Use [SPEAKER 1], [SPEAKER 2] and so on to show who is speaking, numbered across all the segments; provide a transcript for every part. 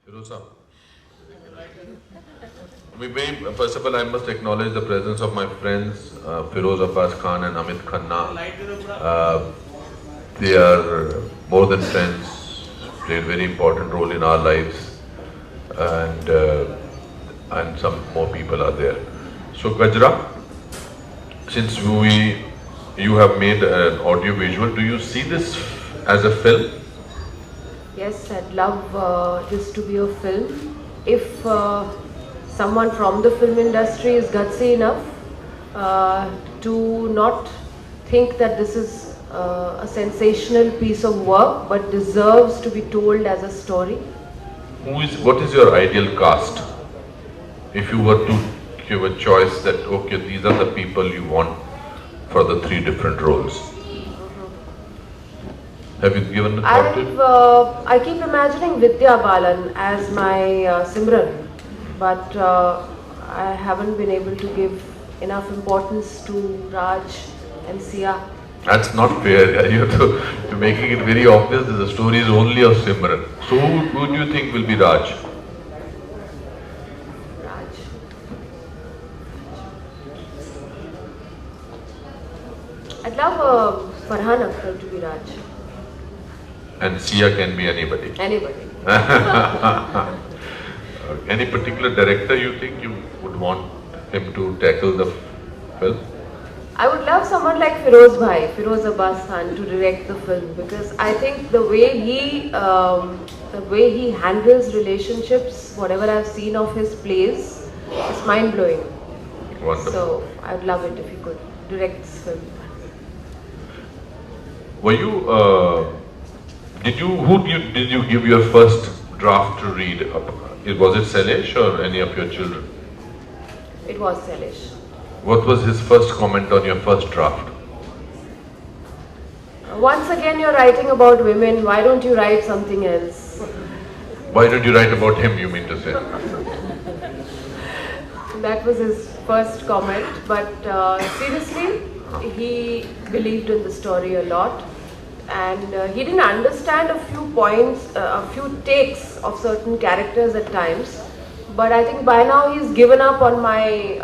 [SPEAKER 1] Firoza. First of all, I must acknowledge the presence of my friends Firoz Abbas Khan and Amit Khanna. They are more than friends, played a very important role in our lives, and some more people are there. So Gajra, since you have made an audio visual, do you see this as a film?
[SPEAKER 2] Yes, I'd love this to be a film. If someone from the film industry is gutsy enough to not think that this is a sensational piece of work but deserves to be told as a story.
[SPEAKER 1] What is your ideal cast? If you were to give a choice that, okay, these are the people you want for the three different roles. Have you given a thought to it?
[SPEAKER 2] I keep imagining Vidya Balan as my Simran, but I haven't been able to give enough importance to Raj and Sia.
[SPEAKER 1] That's not fair. You're making it very obvious that the story is only of Simran. So who do you think will be Raj?
[SPEAKER 2] Raj. I'd love Farhan Akhtar to be Raj.
[SPEAKER 1] And Sia can be anybody.
[SPEAKER 2] Anybody.
[SPEAKER 1] Any particular director you think you would want him to tackle the film?
[SPEAKER 2] I would love someone like Firoz Abbas Khan, to direct the film, because I think the way he handles relationships, whatever I've seen of his plays, is mind blowing.
[SPEAKER 1] Wonderful.
[SPEAKER 2] So I'd love it if he could direct this film.
[SPEAKER 1] Were you? Did you give your first draft to read? Was it Sailesh or any of your children?
[SPEAKER 2] It was Sailesh.
[SPEAKER 1] What was his first comment on your first draft?
[SPEAKER 2] Once again, you're writing about women. Why don't you write something else?
[SPEAKER 1] Why don't you write about him, you mean to say?
[SPEAKER 2] That was his first comment. But seriously, he believed in the story a lot. And he didn't understand a few points, a few takes of certain characters at times. But I think by now he's given up on my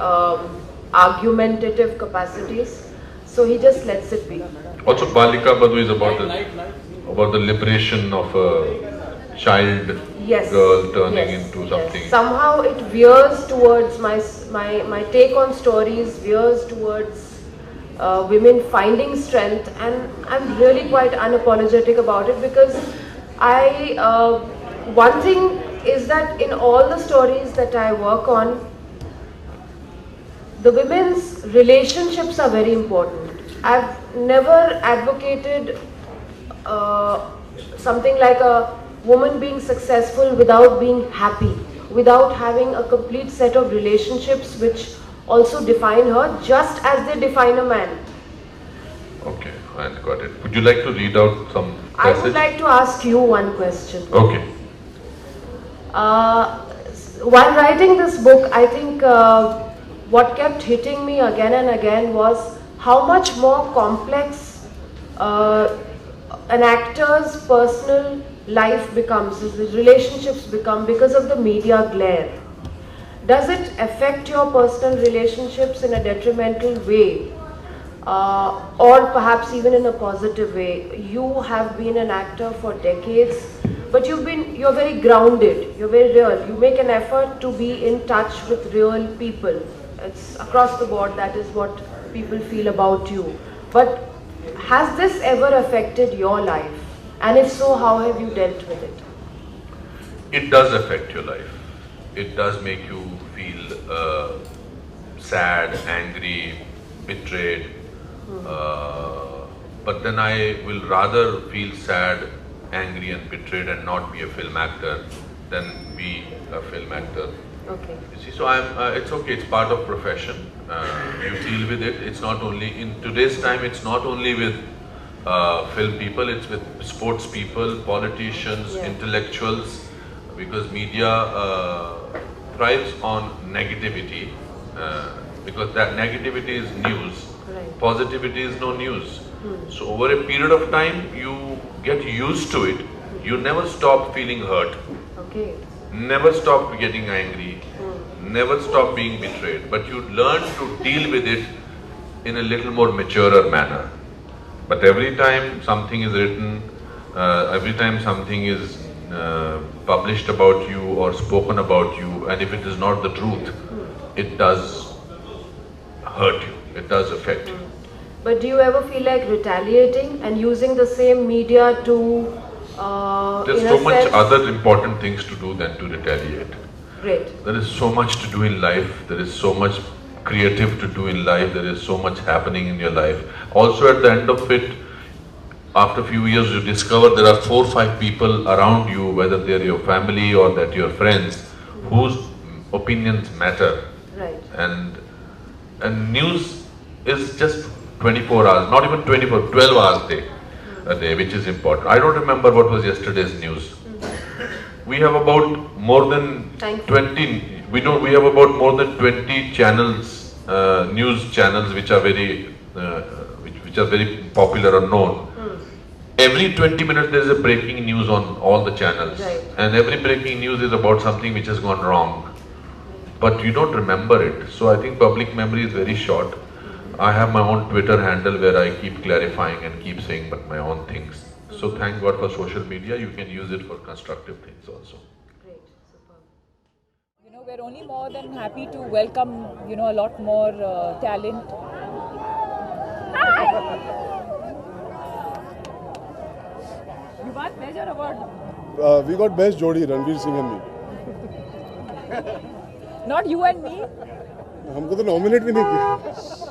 [SPEAKER 2] argumentative capacities. So he just lets it be.
[SPEAKER 1] Also, Balika Badhu is about the liberation of a child girl turning into something.
[SPEAKER 2] Yes. Somehow it veers towards my take on stories, veers towards women finding strength, and I'm really quite unapologetic about it, because one thing is that in all the stories that I work on, the women's relationships are very important. I've never advocated something like a woman being successful without being happy, without having a complete set of relationships which also define her just as they define a man.
[SPEAKER 1] Okay, I got it. Would you like to read out some passage?
[SPEAKER 2] I would like to ask you one question.
[SPEAKER 1] Okay.
[SPEAKER 2] While writing this book, I think what kept hitting me again and again was how much more complex an actor's personal life becomes, the relationships become, because of the media glare. Does it affect your personal relationships in a detrimental way, or perhaps even in a positive way? You have been an actor for decades, but you're very grounded, you're very real. You make an effort to be in touch with real people. It's across the board, that is what people feel about you. But has this ever affected your life? And if so, how have you dealt with it?
[SPEAKER 1] It does affect your life. It does make you feel sad, angry, betrayed. But then I will rather feel sad, angry and betrayed and not be a film actor than be a film actor.
[SPEAKER 2] Okay.
[SPEAKER 1] You see, so it's okay, it's part of profession. You deal with it. It's not only, in today's time, it's not only with film people, it's with sports people, politicians, intellectuals, because media thrives on negativity, because that negativity is news.
[SPEAKER 2] Right.
[SPEAKER 1] Positivity is no news. So over a period of time, you get used to it. You never stop feeling hurt.
[SPEAKER 2] Okay.
[SPEAKER 1] Never stop getting angry. Never stop being betrayed. But you learn to deal with it in a little more maturer manner. But every time something is written, every time something is published about you or spoken about you, and if it is not the truth, it does hurt you, it does affect you.
[SPEAKER 2] But do you ever feel like retaliating and using the same media to,
[SPEAKER 1] There's
[SPEAKER 2] in
[SPEAKER 1] so
[SPEAKER 2] a
[SPEAKER 1] much
[SPEAKER 2] sense-
[SPEAKER 1] other important things to do than to retaliate.
[SPEAKER 2] Great.
[SPEAKER 1] There is so much to do in life, there is so much creative to do in life, there is so much happening in your life. Also at the end of it, after a few years you discover there are 4 or 5 people around you, whether they are your family or that your friends, whose opinions matter.
[SPEAKER 2] Right.
[SPEAKER 1] And news is just 24 hours, not even 24, 12 hours a day, which is important. I don't remember what was yesterday's news. We have about more than
[SPEAKER 2] Thank you.
[SPEAKER 1] 20, we have about more than 20 channels, news channels which are very popular or known. Every 20 minutes there is a breaking news on all the channels.
[SPEAKER 2] Right.
[SPEAKER 1] And every breaking news is about something which has gone wrong. But you don't remember it. So I think public memory is very short. I have my own Twitter handle where I keep clarifying and keep saying my own things. So thank God for social media. You can use it for constructive things also.
[SPEAKER 2] Great. Superb.
[SPEAKER 3] You know, we're only more than happy to welcome, you know, a lot more talent. You won major award.
[SPEAKER 4] We got best Jodi, Ranveer Singh and me.
[SPEAKER 3] Not you and me.
[SPEAKER 4] हमको तो nominate भी नहीं किया.